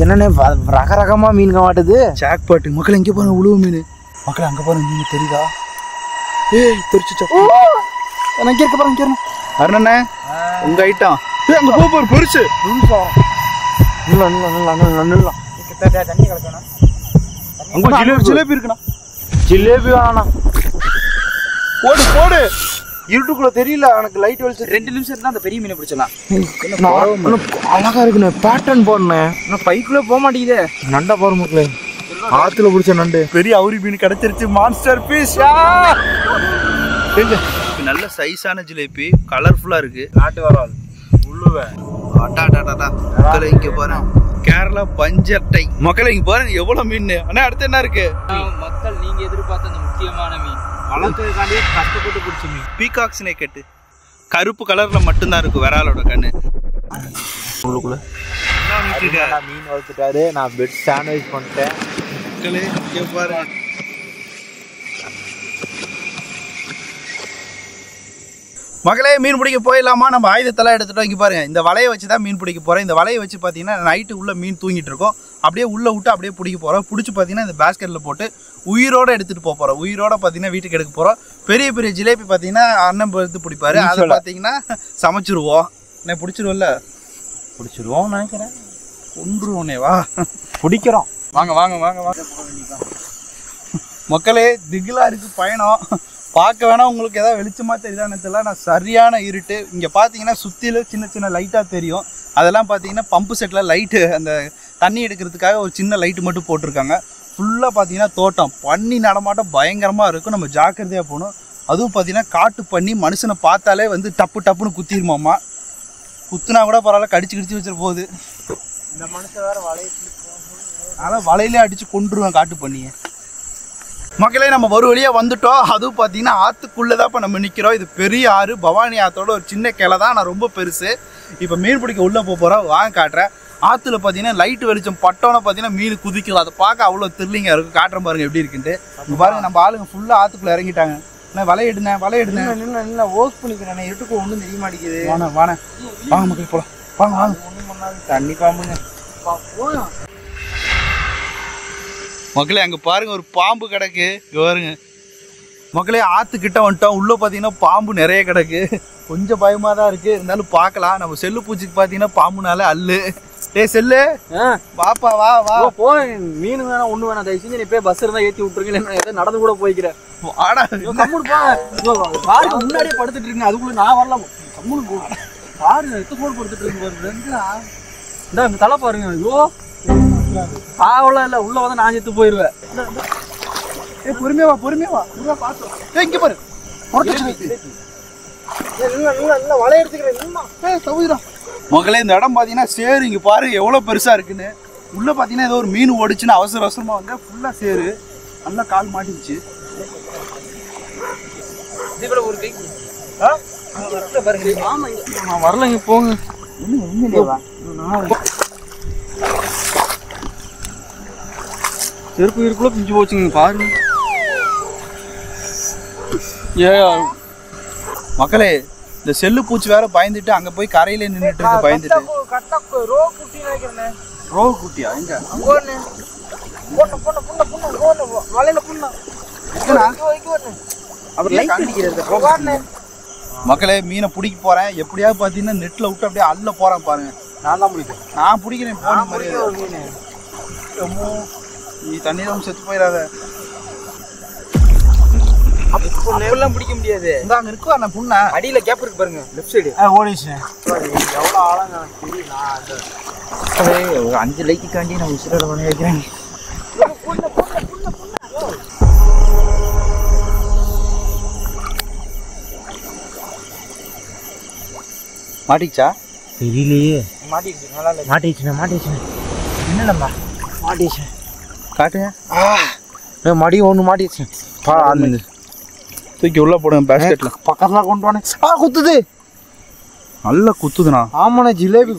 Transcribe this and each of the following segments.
என்னண்ணே ரகரகமாக மீன் மாட்டுது. ஜாக் பாட்டு மக்கள் எங்கே பாருங்க உழுவு மீன். மக்கள் அங்கே பாருங்க மீன் தெரியுதா? ஏய் தெரிச்சுச்சா இங்கே இருக்க பாருங்க இங்கே அருணண்ணே உங்கள் ஐட்டம். அங்கே போப்பாரு பொரிச்சு தண்ணி கலக்கணும். அங்கே ஜிலேபி இருக்குண்ணா. ஜிலேபி வேணாண்ணா. போடு போடு. இருட்டுக்குள்ள தெரியல எனக்கு லைட் வெளிச்சு. 2 நிமிஷம் இருந்தால் அந்த பெரிய மீனை பிடிச்சலாம். அழகா இருக்குண்ணே. பேட்டர்ன் போடணேன். இன்னும் பைக்குள்ளே போக மாட்டேங்குதே. நண்டா பாரு மக்களே. ஆத்துல பிடிச்ச நண்டு. பெரிய அவுரி மீன் கிடைச்சிருச்சு. Monster piece. நல்ல சைஸான ஜிலேபி. கலர்ஃபுல்லாக இருக்கு. நாட்டு வராது உள்ளுவேன். மக்களை இங்கே பாருங்க கேரளா பஞ்சட்டை. மக்களை இங்கே பாருங்க எவ்வளோ மீன். ஆனால் அடுத்து என்ன இருக்கு? மக்கள் நீங்கள் எதிர்பார்த்த அந்த முக்கியமான மீன் வளர்த்ததுக்காண்டியே கஷ்டப்பட்டு பிடிச்ச மீன். Peacock snake. கருப்பு கலர்ல மட்டும்தான் இருக்கு விராலோட கண்ணு. உள்ளுக்குள்ள மீன் வளர்த்துட்டாரு. நான் பெட் சாண்ட்விச் பண்ணிட்டேன். மக்களே இங்கே பாருங்க. மகளே மீன் பிடிக்க போயிடலாமா? நம்ம ஆயுதத்தெல்லாம் எடுத்துட்டோம். இங்கே பாருங்க இந்த வலையை வச்சு தான் மீன் பிடிக்க போகிறேன். இந்த வலையை வச்சு பார்த்தீங்கன்னா நைட்டு உள்ள மீன் தூங்கிட்டு இருக்கோம். அப்படியே உள்ளே விட்டு அப்படியே பிடிக்க போகிறோம். பிடிச்சி பார்த்தீங்கன்னா இந்த பேஸ்கெட்டில் போட்டு உயிரோடு எடுத்துகிட்டு போக போகிறோம். உயிரோடு பார்த்தீங்கன்னா வீட்டுக்கு எடுக்க போகிறோம். பெரிய பெரிய ஜிலேபி பார்த்தீங்கன்னா அண்ணன் எடுத்து பிடிப்பாரு. அதை பார்த்தீங்கன்னா சமைச்சிருவோம். நான் பிடிச்சிருவோம்ல? பிடிச்சிருவோம் நினைக்கிறேன். கொன்றுவோனே வா பிடிக்கிறோம். வாங்க வாங்க வாங்க வாங்க மக்களே. திகிலா இருக்குது பயணம். பார்க்க வேணா உங்களுக்கு ஏதாவது வெளிச்சமாக தெரியுதான்னு தெரியல. நான் சரியான இருட்டு. இங்கே பார்த்தீங்கன்னா சுற்றிலும் சின்ன சின்ன லைட்டாக தெரியும். அதெல்லாம் பார்த்தீங்கன்னா பம்பு செட்டில் லைட்டு அந்த தண்ணி எடுக்கிறதுக்காக ஒரு சின்ன லைட்டு மட்டும் போட்டிருக்காங்க. ஃபுல்லாக பார்த்தீங்கன்னா தோட்டம். பன்னி நடமாட்டம் பயங்கரமாக இருக்கும். நம்ம ஜாக்கிரதையாக போகணும். அதுவும் பார்த்தீங்கன்னா காட்டு பன்னி மனுஷனை பார்த்தாலே வந்து டப்பு டப்புன்னு குத்திடுமாம்மா. குத்துனா கூட பரவாயில்ல, கடிச்சு கிடிச்சு வச்சுட்டு போகுது. இந்த மனுஷன் வேறு வலையை அதனால் வலையிலே அடித்து கொண்டுருவேன் காட்டு பண்ணியை. மக்களே நம்ம ஒரு வழியாக வந்துட்டோம். அதுவும் பார்த்தீங்கன்னா ஆற்றுக்குள்ளே தான் இப்போ நம்ம நிற்கிறோம். இது பெரிய ஆறு. பவானி ஆற்றோட ஒரு சின்ன கிளை தான். நான் ரொம்ப பெருசு. இப்போ மீன் பிடிக்க உள்ளே போகிறோம். வாங்க காட்டுறேன். ஆற்றுல பார்த்தீங்கன்னா லைட்டு வெளிச்சம் பட்டோன்னு பார்த்தீங்கன்னா மீன் குதிக்கலாம். அதை பார்க்க அவ்வளோ த்ரில்லிங்காக இருக்கும். காட்டுற பாருங்க எப்படி இருக்குன்ட்டு. இங்கே பாருங்க நம்ம ஆளுங்க ஃபுல்லாக ஆற்றுக்குள்ளே இறங்கிட்டாங்க. நான் வலையிடுனேன் இல்லை ஒர்க் பண்ணிக்கிறேன். இருட்டுக்கு ஒன்றும் தெரிய மாட்டேங்குது. வாங்க வாங்க வாங்க மக்கள் போகலாம். வாங்க வாங்க. ஒன்றும் பண்ணாது. தண்ணி பாம்புங்க. மக்களே அங்கே பாருங்க ஒரு பாம்பு கிடக்கு. இங்கே பாருங்க மக்களே. ஆற்றுக்கிட்ட வந்துட்டோம். உள்ளே பார்த்தீங்கன்னா பாம்பு நிறைய கிடக்கு. கொஞ்சம் பயமாக தான் இருக்குது. இருந்தாலும் பார்க்கலாம். நம்ம செல்லு பூச்சிக்கு பார்த்தீங்கன்னா பாம்புனால அல்லு. டேய் செல்லு வாப்பா வா வா போ. மீன் வேணாம் ஒன்றும் வேணாம். தயவு செஞ்சு நீ போய் பஸ் இருந்தால் ஏற்றி விட்டுருங்க. ஏதோ நடந்து கூட போய்க்கிறேன். வாடா காருக்கு முன்னாடியே படுத்துட்டு இருக்கீங்க. அதுக்குள்ள நான் வரலாம். கம்முனு போ. பாருங்க எத்த போடு படுத்துட்டு இருக்கு. இந்த தலை பாருங்க. ஐயோ பாவெல்லாம் இல்லை. உள்ள வந்து நான் செத்து போயிடுவேன். பொறுமையா வா பொறுமையா வா. பார்த்தோம் இங்கே பாரு. வலை எடுத்துக்கிறேன். மக்களே இந்த இடம் பார்த்தீங்கன்னா சேரு. இங்கே பாருங்க எவ்வளோ பெருசாக இருக்குன்னு. உள்ளே பார்த்தீங்கன்னா ஏதோ ஒரு மீன் ஓடிச்சுன்னு அவசர அவசரமாக வந்தால் ஃபுல்லாக சேரு. நல்லா கால் மாட்டிடுச்சு. ஒரு கை பாருங்க. நான் வரலங்க போங்க. செருப்பு இருக்குள்ள பிஞ்சு போச்சுங்க பாருங்க. மக்களே இந்த செல்லு பூச்சி வேற பயந்துட்டு அங்கே போய் கரையில நின்றுட்டு இருக்கு. பயந்துட்டு ரோ குட்டி நினைக்கிறேன். ரோ குட்டியா? எங்க வலையில புண்ணா மக்களே மீனை பிடிக்க போறேன். எப்படியாவது பார்த்தீங்கன்னா நெட்டில் விட்டு அப்படியே அள்ள போறேன் பாருங்க. நான் தான் பிடிப்பேன். நான் பிடிக்கிறேன். போன மாதிரி நீ தண்ணீர் செத்து போயிடாத. அப்படிலாம் பிடிக்க முடியாது. இந்த அங்கே இருக்கா நான் புண்ணா அடியில் கேப் இருக்கு பாருங்க. லெஃப்ட் சைடு ஓடிச்சேன். எவ்வளோ ஆழங்க தெரியல. ஒரு 5 லைக்குக்காண்டி நான் உசுரோட பண்ணி வைக்கிறேன். மாட்டிச்சா தெரியலையே. மாட்டிடுச்சு. நல்லா இல்லை. மாட்டிடுச்சுண்ணே. என்னடா மாட்டிடுச்சு. காட்டுங்க. மடி ஒன்று மாட்டிடுச்சு. தூக்கி உள்ள போடுங்க பேஸ்கெட்ல. பக்கத்துல கொண்டு வானே. குத்துது. நல்லா குத்துதுண்ணா. ஆமாண்ணா ஜிலேபி.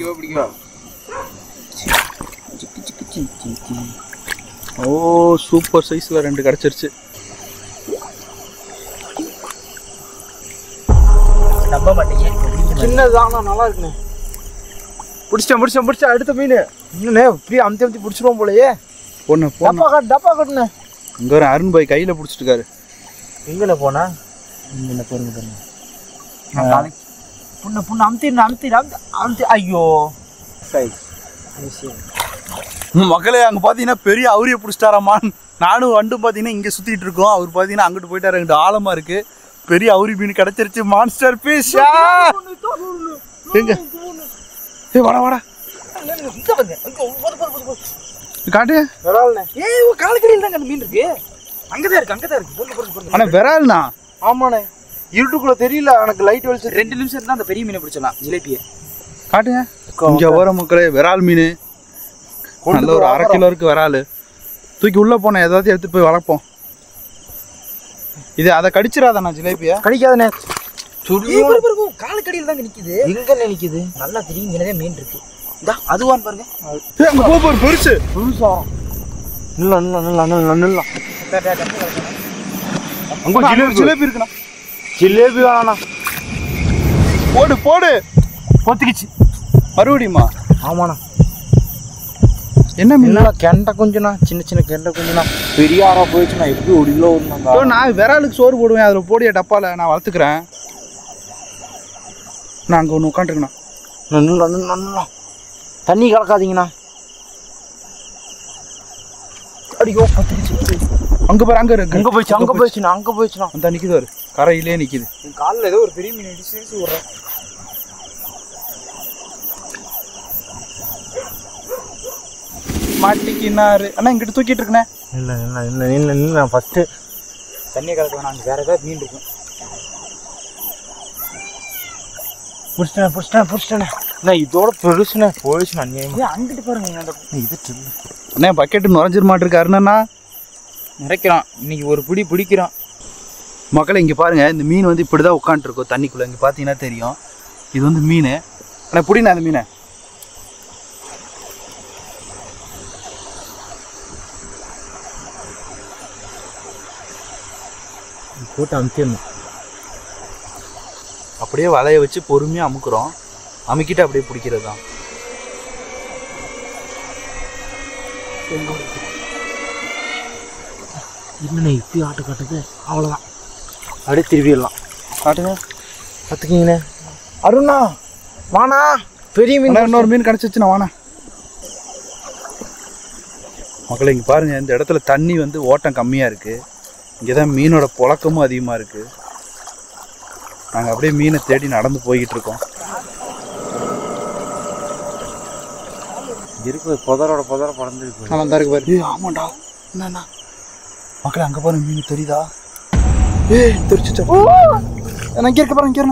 ஓ சூப்பர் சைஸ்ல 2 கிடைச்சிருச்சு. நம்ப மாட்டீங்க. சின்னதுதான் நல்லா இருக்குண்ணே. பிடிச்சேன் அடுத்த மீன். இன்னும் இப்படியே அமுத்தி பிடிச்சிருவோம் போலயே. பொண்ணு டப்பா கட்டுண்ணே. இங்கே ஒரு அருண் பாய் கையில் பிடிச்சிட்டுருக்காரு. எங்கே போனா இங்கே பாருங்க. புண்ணு அமுத்தி. ஐயோ மக்களே அங்கே பார்த்தீங்கன்னா பெரிய அவுரியை பிடிச்சிட்டாராமான். நானும் வண்டும் பார்த்தீங்கன்னா இங்கே சுற்றிட்டு இருக்கோம். அவர் பார்த்தீங்கன்னா அங்கிட்டு போயிட்டாரு. அங்கிட்டு ஆழமாக இருக்குது. பெரிய அவுரி மீன் கிடச்சிருச்சு. Monster fish. எங்க வாடா காட்டு. காலக்கடியில் தாங்க அந்த மீன் இருக்கு. அங்கதான் இருக்கு. ஆனா விரால்ண்ணா. ஆமாண்ணே. இருட்டுக்குள்ள தெரியல எனக்கு லைட் வெளிச்சு. 2 நிமிஷம் இருந்தா அந்த பெரிய மீனை பிடிச்சலாம். ஜிலேபியை காட்டுங்க. இங்க வர மக்களே விரால் மீன். நல்ல ஒரு 1/2 கிலோ இருக்கு விரால். தூக்கி உள்ள போனேன். ஏதாவது எடுத்து போய் வளர்ப்போம். இது அதை கடிச்சிடாதாண்ணா ஜிலேபியா? கடிக்காதண்ணே. காலக்கடியில் தாங்க நிக்குது. எங்க நிக்குது நல்லா தெரியும். இங்கே மீன் இருக்கு. அதுவான்னு பாருங்க. அங்க போற பெருசு ஜிலேபி இருக்குண்ணா. ஜிலேபி வேணாண்ணா. போடு பொத்துக்கிச்சு மறுபடியுமா? ஆமாண்ணா. என்ன மீன்? கெண்டை குஞ்சுண்ணா. சின்ன கெண்டை குஞ்சுண்ணா. பெரிய ஆறா போயிடுச்சுண்ணா. எப்படி 1 கிலோ வருந்தாங்க. நான் விராலுக்கு சோறு போடுவேன். அதில் போடிய டப்பால நான் வளர்த்துக்கிறேன். நான் அங்கே ஒன்று உட்காந்துருக்கேண்ணா. நல்லா தண்ணி கலக்காதீங்கண்ணா. அடிக்கோ பத்துக்குச்சு. அங்கே பாரு. அங்கே போயிடுச்சுண்ணா. அந்த நிற்குது ஒரு கரையிலே நிற்கிது. என் காலில் ஏதோ ஒரு பெரிய மீன் இடிச்சு விட்றேன். மாட்டிக்கினாரு அண்ணா. இங்கிட்டு தூக்கிட்டு இருக்கேன். இல்லை ஃபஸ்ட்டு தண்ணியை கலக்க வேணாம். அங்கே வேறு ஏதாவது மீன் இருக்கும். பிடிச்சிட்டேண்ணே. நான் இதோட பெருசுண்ணே. போயிடுச்சுண்ணா. அங்கிட்டு பாருங்க. இது அண்ணா பக்கெட்டு நுரைஞ்சிட மாட்டிருக்காருண்ணா. நிறைக்கிறான். இன்னைக்கு ஒரு பிடி பிடிக்கிறான். மக்களை இங்கே பாருங்க. இந்த மீன் வந்து இப்படி தான் உட்காந்துருக்கோம் தண்ணிக்குள்ளே. இங்கே பார்த்தீங்கன்னா தெரியும். இது வந்து மீன். ஆனால் பிடிண்ணா அந்த மீனை. போட்டு அமுத்திடணும். அப்படியே வலையை வச்சு பொறுமையாக அமுக்குறோம். அமுக்கிட்டு அப்படியே பிடிக்கிறது தான். இல்லைண்ணே இப்படி ஆட்டு காட்டுது. அவ்வளோதான். அப்படியே திரும்பிடலாம். காட்டுங்க. பார்த்துக்கிங்கண்ணே. அருணா வாண்ணா. பெரிய மீன். இன்னொரு மீன் கிடச்சிச்சுண்ணா. வாண்ணா மக்களை இங்கே பாருங்கள். இந்த இடத்துல தண்ணி வந்து ஓட்டம் கம்மியாக இருக்குது. இங்கே தான் மீனோட புழக்கமும் அதிகமாக இருக்குது. நாங்கள் அப்படியே மீனை தேடி நடந்து போய்கிட்டு இருக்கோம். இருக்கு புதரோட பறந்துருக்கு. நல்லா தான் இருக்கு பாரு. ஆமாண்டா. என்னண்ணா மக்களே அங்கே பாருங்க. மீன் தெரியுதா? தெரிச்சிச்சா? நான் இங்கே இருக்க பாருங்க. இங்கே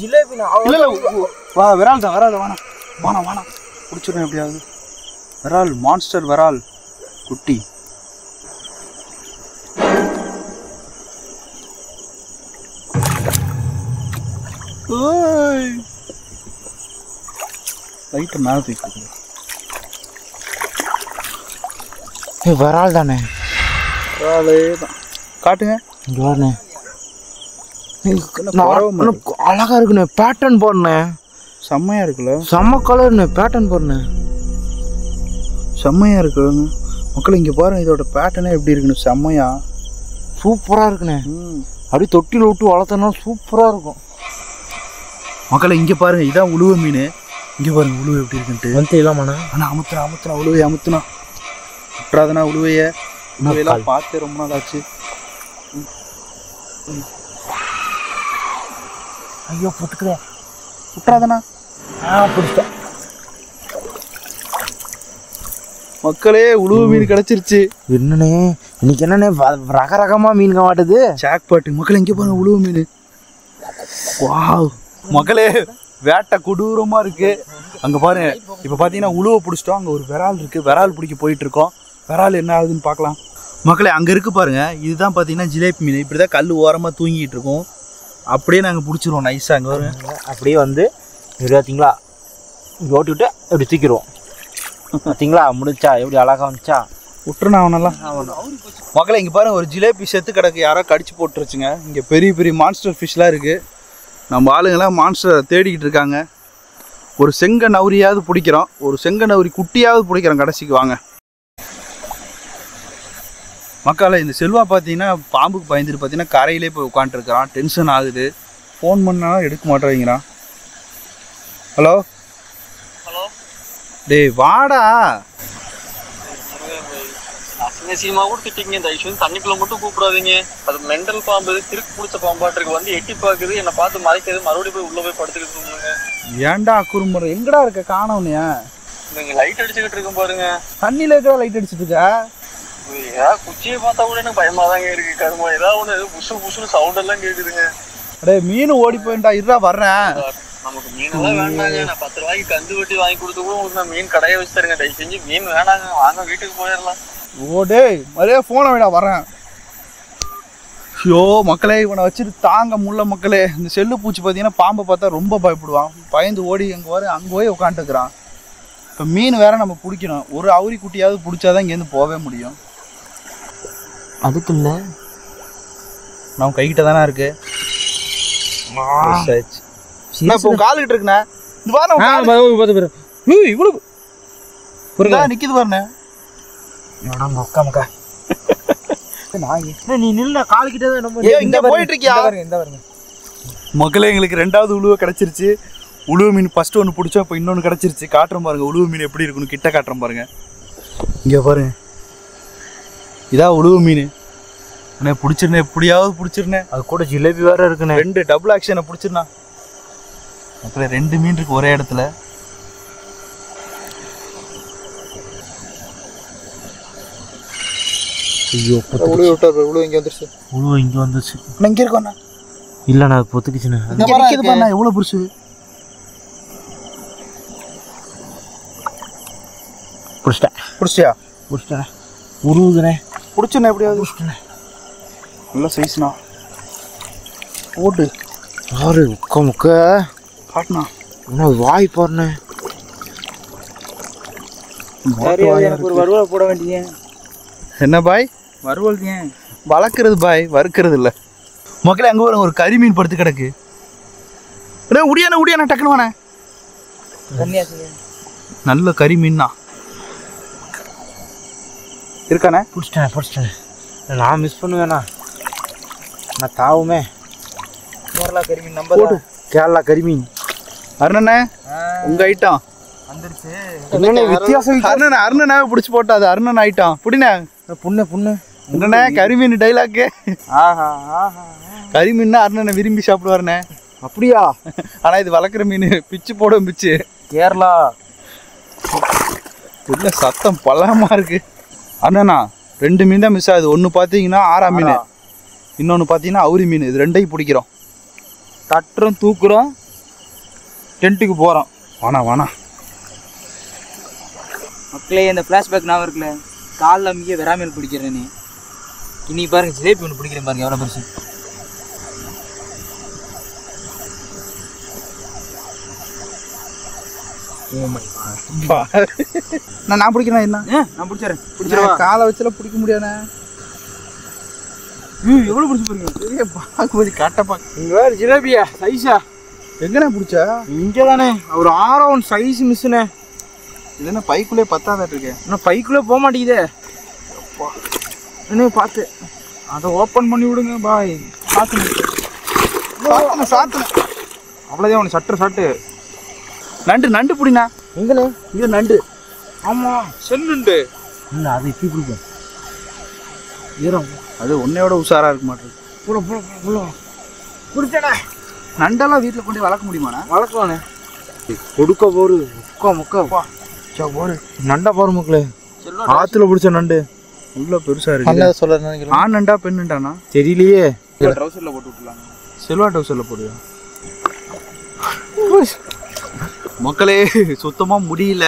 ஜிலேபி. இல்லை வா. விரால் தான். வாணா பிடிச்சிடுறேன் எப்படியாவது. விரால். மான்ஸ்டர் விரால் குட்டி. லைட்டு மேலே தூக்கி விரால் தானே. விராலே தான். காட்டுங்க. இங்கே வரண்ணே. அழகா இருக்குண்ணே. பேட்டர்ன் போடுறேன். செம்மையாக இருக்குல்ல. செம்ம கலர்ண்ணே. பேட்டர்ன் போடுறேன். செம்மையாக இருக்குங்க மக்கள். இங்கே பாருங்க. இதோட பேட்டர்னே எப்படி இருக்குன்னு. செம்மையா சூப்பராக இருக்குண்ணே. அப்படியே தொட்டியில் விட்டு வளர்த்தனா சூப்பராக இருக்கும். மக்களை இங்கே பாருங்க. இதான் உழுவ மீன். இங்கே பாருங்க உழுவை எப்படி இருக்குன்ட்டு. வந்து இல்லாமண்ணா. ஆனால் அமுத்துனா உழுவையை அமுத்துனா விட்டுறாதுண்ணா. உழுவையெல்லாம் பார்த்து ரொம்ப நாள் ஆச்சு. ஐயோ பொத்துக்குறேன். விட்டுறாதுண்ணா. பிடிச்சிட்டேன். மக்களே உழுவு மீன் கிடச்சிருச்சு. என்னண்ணே இன்னைக்கு என்னண்ணே ரகரகமாக மீன் மாட்டுது. ஜாக் பாட்டு. மக்களே இங்கே பாருங்க உழுவு மீன். வாவ் மக்களே வேட்டை கொடூரமாக இருக்குது. அங்கே பாருங்க. இப்போ பார்த்தீங்கன்னா உழுவை பிடிச்சிட்டோம். அங்கே ஒரு விரால் இருக்குது. விரால் பிடிக்க போயிட்டுருக்கோம். விரால் என்ன ஆகுதுன்னு பார்க்கலாம். மக்களே அங்கே இருக்குது பாருங்கள். இதுதான் பார்த்தீங்கன்னா ஜிலேபி மீன். இப்படி தான் கல் ஓரமாக தூங்கிட்டு இருக்கோம். அப்படியே நாங்கள் பிடிச்சிருவோம் நைஸாக. அங்கே வருங்க. அப்படியே வந்து பார்த்தீங்களா ஓட்டி விட்டு எப்படி தூக்கிடுவோம். பார்த்தீங்களா முடிச்சா எப்படி அழகாக வந்துச்சா. விட்டுருண்ணா அவனெல்லாம். மக்களை இங்கே பாருங்கள். ஒரு ஜிலேபி செத்து கிடக்கு. யாரோ கடிச்சு போட்டுருச்சுங்க. இங்கே பெரிய பெரிய மான்ஸ்டர் ஃபிஷ்லாம் இருக்குது. நம்ம ஆளுங்கெல்லாம் மான்ஸ்டரை தேடிக்கிட்டு இருக்காங்க. ஒரு செங்க நவுரியாவது பிடிக்கிறோம், ஒரு செங்க நவுரி குட்டியாவது பிடிக்கிறோம் கடைசிக்கு. வாங்க மக்களே, இந்த செல்வா பார்த்தீங்கன்னா பாம்புக்கு பயந்துட்டு பார்த்தீங்கன்னா கரையிலே போய் உட்காந்துருக்கிறான். டென்ஷன் ஆகுது. ஃபோன் பண்ணாலும் எடுக்க மாட்டேங்கிறான். ஹலோ ஹலோ, டேய் வாடா. அசிங்கமா கூட திட்டிங்க. இந்த ஐஷு தண்ணிக்குள்ள மட்டும் கூப்பிடாதீங்க. அது மெண்டல் பாம்பு, திருக்கு பிடிச்ச பாம்பாட்டிருக்கு. வந்து எட்டி பாக்குது, என்னை பார்த்து மறைக்கிறது, மறுபடியும் போய் உள்ள போய் படுத்துக்கிட்டு சொல்லுங்க. ஏன்டா குறும்புற? எங்கடா இருக்க? காணவனையா? நீங்க லைட் அடிச்சுக்கிட்டு இருக்கும் பாருங்க. தண்ணியில இருக்கிற லைட் அடிச்சுட்டு இருக்கா? ஏதாவது குச்சியை பார்த்தா கூட எனக்கு பயமாதாங்க இருக்கு. கருமா ஏதாவது ஒண்ணு புசு புசுன்னு சவுண்ட் எல்லாம் கேக்குதுங்க. அடே மீன் ஓடி போயிட்டா, இருடா வர்றேன். நமக்கு மீன் எல்லாம் வேண்டாங்க. நான் 10 ரூபாய்க்கு கந்து வெட்டி வாங்கி கொடுத்து கூட உங்களுக்கு நான் மீன் கடையை வச்சு தருங்க. தயவு செஞ்சு மீன் வேணாங்க, வாங்க வீட்டுக்கு போயிடலாம். ஓ டேய் மரியா போனை விடா, வரேன். ஐயோ மக்களே, இவனை வச்சுட்டு தாங்க முள்ள மக்களே. இந்த செல்லு பூச்சி பார்த்தீங்கன்னா பாம்பை பார்த்தா ரொம்ப பயப்படுவான். பயந்து ஓடி அங்கே போய் உட்காந்துக்கிறான். இப்போ மீன் வேற நம்ம பிடிக்கணும். ஒரு அவுரி குட்டியாவது பிடிச்சாதான் இங்கேருந்து போகவே முடியும். அதுக்கு இல்லை, நம்ம கைகிட்ட தானே இருக்கு. இப்போ காலுக்கிட்டு இருக்குண்ணே. இந்த பாரு இவ்வளோ நிற்கிது பாருண்ணே. நீ நில்ல, காலுக்கிட்டே இங்க போயிட்டு இருக்கியா? மக்களே, எங்களுக்கு 2வது உழுவை கிடைச்சிருச்சு. உழுவு மீன் ஃபர்ஸ்ட் ஒன்று பிடிச்சோம், இப்போ இன்னொன்று கிடைச்சிருச்சு. காட்டுறோம் பாருங்க உழுவு மீன் எப்படி இருக்குன்னு. கிட்ட காட்டுறோம் பாருங்க. இங்கே பாருங்க, இதான் உழுவு மீன். அண்ணே பிடிச்சிருந்தேன், எப்படியாவது பிடிச்சிருந்தேன். அது கூட ஜிலேபி வேற இருக்குண்ணே. 2 டபுள் ஆக்ஷனை பிடிச்சிருந்தா மக்களே. 2 மீன் இருக்கு ஒரே இடத்துல. ஐயோ, உழுவு விட்டார். உழுவு இங்கே வந்துருச்சு. உழுவு இங்கே வந்துச்சு. இங்கே இருக்கோண்ணா. இல்லைண்ணா, அது பொத்துக்குச்சுண்ணே. எவ்வளோ புருஷு பிடிச்சிட்டியா? பிடிச்சிட்டேன். உருவுதுண்ணே. பிடிச்சுண்ணே எப்படியாவது. நல்லா சைஸ்ண்ணா. போட்டு யாரு உக்க முக்க காட்டுண்ணா. என்ன வாய் பாருண்ணே. ஒரு வறுவல் போட வேண்டிய. என்ன பாய்? வறுவல் ஏன் வளர்க்குறது பாய், வறுக்கிறது இல்லை. மக்களே, அங்கே ஒரு கறிமீன் படுத்து கிடக்கு. உடியாண்ணா டக்குனு வாண்ணே. நல்ல கறிமீன் தான் இருக்கானே. பிடிச்சிட்டேன். நான் மிஸ் பண்ணுவேண்ணா. நான் தாவுமே. கேரளா கறிமீன் நம்பர். கேரளா கறிமீன். அருணண்ணே, உங்க ஐட்டம் வந்துருச்சு. என்னண்ணே வித்தியாசம்? அருணனாவே பிடிச்சி போட்டா. அது அருணன் ஐட்டம். புடிண்ணே. புண்ணு என்னண்ணே கறிமீன் டைலாக்கு. ஆஹா ஆஹா, கறிமீன்னா அருணனை விரும்பி சாப்பிடுவாருண்ணே. அப்படியா? ஆனால் இது வளர்க்குற மீன். பிச்சு போடும் பிச்சு. கேரளா. இல்லை சத்தம் பலமாக இருக்கு. அண்ணா 2 மீன் தான் மிஸ் ஆகுது. ஒன்று பார்த்தீங்கன்னா ஆரா மீன், இன்னொன்று பார்த்தீங்கன்னா அவுரி மீன். இது 2ஐயும் பிடிக்கிறோம். தட்டுறோம், தூக்குறோம், டென்ட்டுக்கு போகிறோம். வாணா மக்களே, இந்த ஃப்ளாஷ்பேக் நான் இருக்குல்ல, காலில் அம்மியே வெறாமல் பிடிக்கிறேன். நீ இன்னைக்கு பாருங்க, ஜிலேபி ஒன்று பிடிக்கிறேன் பாருங்க, எவ்வளோ பெருசு. நான் பிடிக்கிறேன். என்ன நான் பிடிச்சிடறேன். பிடிச்சிருவா. காலை வச்சுலாம் பிடிக்க முடியாதுண்ணே. எவ்வளோ பிடிச்சி பாருங்க. பெரிய பார்க்கும்போது காட்டப்பா. இங்கே வேறு ஜிலேபியா சைஸா எங்கண்ணே பிடிச்சா? இங்கே தானே ஒரு 6 சைஸ் மிஸ்ஸுண்ணே. இது என்ன பைக்குள்ளே பத்தாதான் இருக்கேன். இன்னும் பைக்குள்ளே போக மாட்டேங்குதே. என்ன பார்த்து அதை ஓப்பன் பண்ணி விடுங்க பாய். சாத்துனேன். அவ்வளோதான் உனக்கு சட்டு. நண்டு பிடிண்ணா. எங்கண்ணே? இது நண்டு. ஆமாம், செல்லுண்டு. இல்லை, அது இப்படி பிடிக்கும். ஈரம் அது உன்னையோட உஷாராக இருக்க மாட்டேங்குது. பிடிச்சடா. நண்டெல்லாம் வீட்டில் கொண்டு வளர்க்க முடியுமாண்ணா? வளர்க்கலாண்ணே. கொடுக்க போரு முக்கா போரு. நண்டா பாரு மக்களே, ஆற்றுல பிடிச்ச நண்டு. உள்ள பெருசாக இருக்கு. சொல்ல ஆண் நண்டா பெண் நண்டாண்ணா தெரியலையே. ட்ரௌசரில் போட்டு விட்டுலாங்க. செல்வா டவுசரில் போடுவா. மக்களே சுத்தமாக முடியல.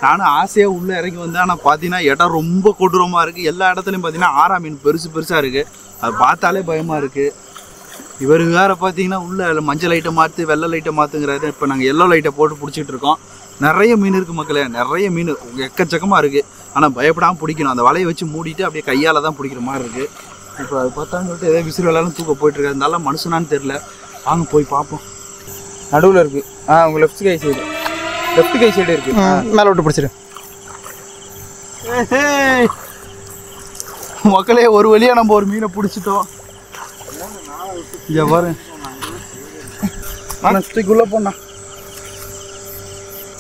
நானும் ஆசையாக உள்ளே இறங்கி வந்தேன். ஆனால் பார்த்தீங்கன்னா இடம் ரொம்ப கொடூரமாக இருக்குது. எல்லா இடத்துலையும் பார்த்தீங்கன்னா ஆரா மீன் பெருசாக இருக்குது. அது பார்த்தாலே பயமாக இருக்குது. இவர் வேறு பார்த்தீங்கன்னா உள்ளே மஞ்சள் லைட்டை மாற்று, வெள்ளை லைட்டை மாற்றுங்கிறாரு. இப்போ நாங்கள் எல்லோ லைட்டை போட்டு பிடிச்சிட்டு இருக்கோம். நிறைய மீன் இருக்குது மக்களே, நிறைய மீன் எக்கச்சக்கமாக இருக்குது. ஆனால் பயப்படாமல் பிடிக்கணும். அந்த வலையை வச்சு மூடிட்டு அப்படியே கையால் தான் பிடிக்கிற மாதிரி இருக்குது. இப்போ அது பார்த்தான்னு சொல்லிட்டு எதாவது விசிறு வெள்ளாலும் தூக்க போயிட்டுருக்காரு. இருந்தாலும் மனுஷனான்னு தெரில. வாங்க போய் பார்ப்போம். நடுவில் இருக்குது. உங்கள் லெஃப்ட் கை சைடு லெஃப்ட் கை சைடு இருக்கு. மேலே விட்டு பிடிச்சிரு. மக்களே ஒரு வழியாக நம்ம ஒரு மீனை பிடிச்சிட்டோம். இங்கே பாரு நெக்ஸ்ட்டுக்குள்ளே போனா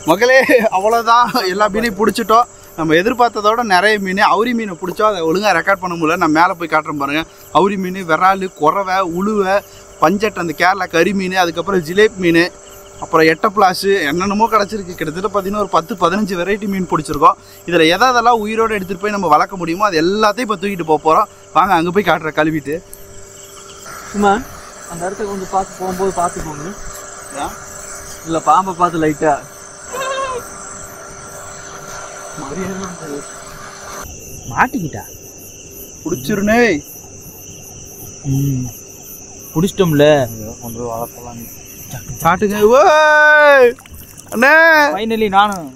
மக்களே அவ்வளோதான். எல்லா மீனையும் பிடிச்சிட்டோம். நம்ம எதிர்பார்த்ததோட நிறைய மீன். அவுரி மீனை பிடிச்சோம், அதை ஒழுங்காக ரெக்கார்ட் பண்ண முடியல. நான் மேலே போய் காட்டுறேன் பாருங்கள். அவுரி மீன், விரால், குறவை, உழுவை, பஞ்சட்டை, அந்த கேரளா கறி மீன், அதுக்கப்புறம் ஜிலேபி மீன், அப்புறம் எட்டப்ளாஸு, என்னென்னமோ கிடச்சிருக்கு. கிட்டத்தட்ட பார்த்தீங்கன்னா ஒரு 10-15 வெரைட்டி மீன் பிடிச்சிருக்கோம். இதில் எதெல்லாம் உயிரோடு எடுத்துகிட்டு போய் நம்ம வளர்க்க முடியுமோ அது எல்லாத்தையும் இப்போ தூக்கிட்டு போகிறோம். வாங்க அங்கே போய் காட்டுறேன் கழுவிட்டு. சும்மா அந்த இடத்துக்கு கொஞ்சம் பார்த்து போகும்போது பார்த்து போங்க. இல்லை பாம்பை பார்த்து லைட்டாக மாட்டிக்கிட்டா பிடிச்சிருனே. பிடிச்சிட்டோம்ல, கொஞ்சம் வளர்க்கலாம். காட்டுங்க. அண்ணே ஃபைனலி நானும்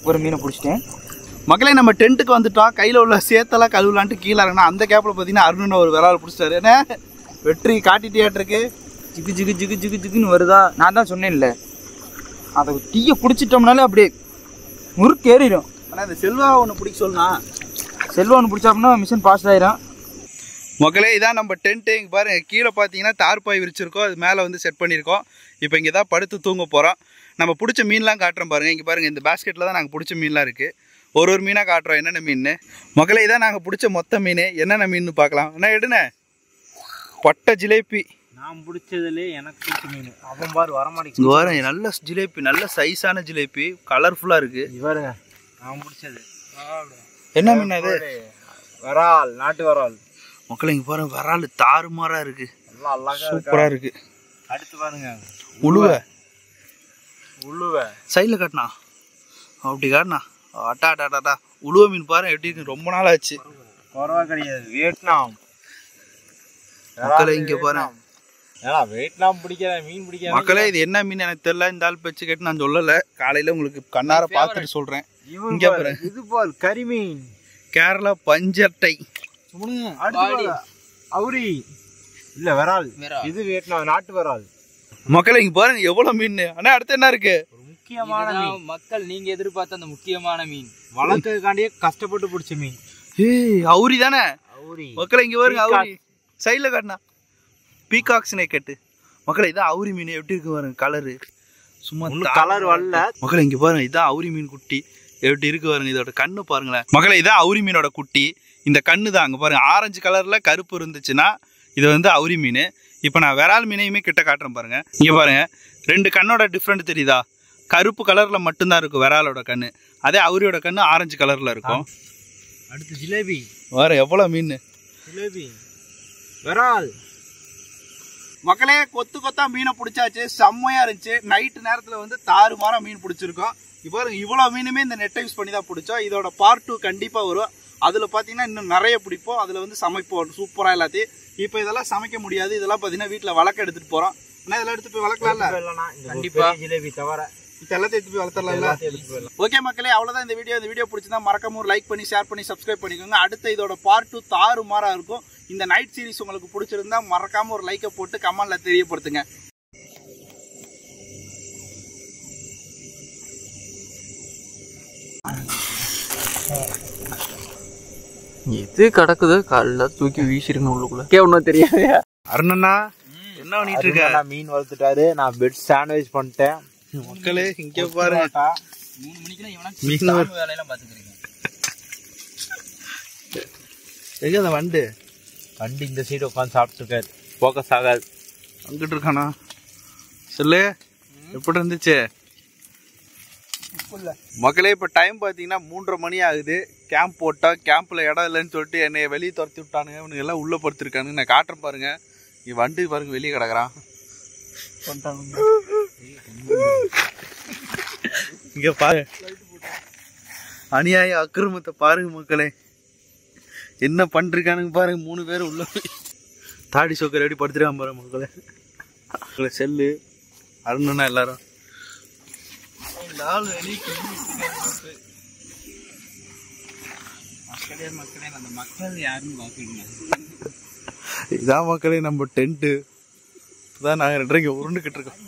ஒரு மீனை பிடிச்சிட்டேன். மக்களே நம்ம டென்ட்டுக்கு வந்துட்டோம். கையில் உள்ள சேத்தெல்லாம் கழுவலான்ட்டு கீழே இறங்கினா அந்த கேப்பில் பார்த்தீங்கன்னா அருணன் ஒரு விரால் பிடிச்சிட்டாரு. என்ன வெற்றி காட்டிட்டியாட்டிருக்கு. ஜிகு ஜிகு ஜிகு ஜிகு ஜிகுன்னு வருதா? நான் தான் சொன்னேன்ல, அதை டீயை பிடிச்சிட்டோம்னாலே அப்படியே முறுக்கு ஏறிடும். ஆனால் இந்த செல்வா ஒன்று பிடிக்க சொல்லணா. செல்வா ஒன்று பிடிச்சாப்புனா மிஷின் பாஸ்ட் ஆயிரும். மக்களே இதான் நம்ம டென்ட்டு. இங்கே பாருங்க, கீழே பார்த்தீங்கன்னா தார்பாய் விரிச்சிருக்கோம், அது மேலே வந்து செட் பண்ணியிருக்கோம். இப்போ இங்கே தான் படுத்து தூங்க போகிறோம். நம்ம பிடிச்ச மீன்லாம் காட்டுறோம் பாருங்கள். இங்கே பாருங்கள், இந்த பேஸ்கெட்டில் தான் நாங்கள் பிடிச்ச மீன்லாம் இருக்குது. ஒரு மீனாக காட்டுறோம் என்னென்ன மீன். மக்களே இதான் நாங்கள் பிடிச்ச மொத்த மீன். என்னென்ன மீன் பார்க்கலாம். என்ன எடுன பட்டை ஜிலேபி. நான் பிடிச்சதுலே எனக்கு பிடிச்ச மீன். அவன் பாரு வரமாட்டேங்குது. இங்கே பாருங்க, நல்ல ஜிலேபி, நல்ல சைஸான ஜிலேபி, கலர்ஃபுல்லாக இருக்குது. இவருங்க நான் பிடிச்சது என்ன மீன் அது? வரால், நாட்டு வரால். மக்களே இங்கே பாருங்க, விரால் தாறுமாறாக இருக்குது, நல்லா சூப்பராக இருக்குது. அடுத்து பாருங்க உழுவை. உழுவை சைடில் காட்டினா அப்படி காட்டினா அட்டா அட்டா அட்டா. உழுவை மீன் பாருங்க எப்படி இருக்கு, ரொம்ப நாள் ஆச்சு. குறவா கிடையாது, வியட்நாம். மக்களே இங்கே பாருங்க, வியட்நாம் பிடிக்கிற மீன் பிடிக்கிற. மக்களே இது என்ன மீன் எனக்கு தெரியல. இந்த ஆள் பேச்சு கேட்டு நான் சொல்லலை. காலையில் உங்களுக்கு கண்ணார பார்த்துட்டு சொல்கிறேன். இங்கே பாருங்க, இது போல் கரிமீன், கேரளா பஞ்சட்டை. அவுரி இல்ல விரால். இது வியட்நாம் நாட்டு விரால். மக்களே இங்க பாருங்க எவ்வளவு மீன். ஆனா அடுத்து என்ன இருக்கு? ஒரு முக்கியமான மீன். மக்கள் நீங்க எதிர்பார்த்த அந்த முக்கியமான மீன், வளர்க்கறதுக்காண்டியே கஷ்டப்பட்டு பிடிச்ச மீன். ஏய் அவுரி தானே? அவுரி. மக்களே இங்க பாருங்க, அவுரி சைடுல காட்டினா பீகாக் ஸ்னேக் கட்டு. மக்களே இதான் அவுரி மீன். எப்படி இருக்கு பாருங்க, கலரு சும்மா கலர் வரல. மக்களே இங்க பாருங்க, இதான் அவுரி மீன் குட்டி. எப்படி இருக்கு பாருங்க, இதோட கண்ணு பாருங்களேன். மக்களே இதான் அவுரி மீனோட குட்டி. இந்த கண்ணு தான் அங்கே பாருங்க, ஆரஞ்சு கலர்ல கருப்பு இருந்துச்சுன்னா இது வந்து அவுரி மீன். இப்போ நான் விரால் மீனையுமே கிட்ட காட்டுறேன் பாருங்க. இங்கே பாருங்க, 2 கண்ணோட டிஃப்ரெண்ட் தெரியுதா? கருப்பு கலர்ல மட்டும்தான் இருக்கும் விராலோட கண்ணு, அதே அவுரியோட கண்ணு ஆரஞ்சு கலர்ல இருக்கும். அடுத்து ஜிலேபி. வேற எவ்வளோ மீன். ஜிலேபி, விரால். மக்களே கொத்து கொத்தா மீனை பிடிச்சாச்சு, செம்மையா இருந்துச்சு. நைட்டு நேரத்தில் வந்து தாறுமாறா மீன் பிடிச்சிருக்கோம். இப்போ இவ்வளோ மீனுமே இந்த நெட்டை யூஸ் பண்ணி தான் பிடிச்சோம். இதோட பார்ட் 2 கண்டிப்பாக வரும். அதில் பார்த்தீங்கன்னா இன்னும் நிறைய பிடிப்போம். அதில் வந்து சமைப்போம் சூப்பராக எல்லாத்தையும். இப்போ இதெல்லாம் சமைக்க முடியாது, இதெல்லாம் பார்த்தீங்கன்னா வீட்டில் வளர்க்க எடுத்துகிட்டு போகிறோம். ஆனால் இதெல்லாம் எடுத்து போய் வளர்க்கலாம்ல? கண்டிப்பாக. ஜிலேபி தவிர இப்போ எல்லாத்தையும் எடுத்து போய் வளர்த்துடலாம்ல? ஓகே மக்களே, அவ்வளோதான் இந்த வீடியோ. இந்த வீடியோ பிடிச்சிருந்தா மறக்காம ஒரு லைக் பண்ணி, ஷேர் பண்ணி, சப்ஸ்கிரைப் பண்ணிக்கோங்க. அடுத்த இதோட பார்ட் 2 தாறுமாறாக இருக்கும். இந்த நைட் சீரிஸ் உங்களுக்கு பிடிச்சிருந்தா மறக்காம ஒரு லைக்கை போட்டு கமெண்ட்ல தெரியப்படுத்துங்க. எது கிடக்குது காலைல தூக்கி வீசிருங்க உள்ளுக்குள்ள. ஒன்றும் தெரியாது. அருணண்ணா என்ன பண்ணிட்டு இருக்க? நான் மீன் வளர்த்துட்டாரு, நான் பெட் சாண்ட்விச் பண்ணிட்டேன். மக்களே இங்க பாருங்க, 3 மணிக்கு மீன் வேலையெல்லாம் பார்த்துக்கிறீங்க. எங்க அந்த வண்டு இந்த சைடு உட்காந்து சாப்பிட்டு இருக்காரு, ஃபோக்கஸ் ஆகாது. அங்கிட்டு இருக்கானா? சொல்லு, எப்படி இருந்துச்சு? மக்களே இப்போ டைம் பார்த்தீங்கன்னா 3:30 மணி ஆகுது. கேம்ப் போட்டால் கேம்பில் இடம் இல்லைன்னு சொல்லிட்டு என்னை வெளியே துரத்தி விட்டானுங்க. இவனுங்க எல்லாம் உள்ளே படுத்துருக்கானுங்க. நான் காட்டுறேன் பாருங்க, இங்கே வண்டு பாருங்க வெளியே கிடக்குறான். இங்கே பாரு, அநியாய அக்கிரமத்தை பாருங்க மக்களே, என்ன பண்ணிருக்கானுங்க பாருங்க. 3 பேர் உள்ள தாடி சோக்கர் எப்படி படுத்துருக்கான் பாருங்க மக்களே. செல்லு அருணா எல்லாரும் இதான் மக்களே நம்ம டென்ட்டு. இதான் நாங்கள் 2 உருண்டுக்கிட்டு இருக்கோம்.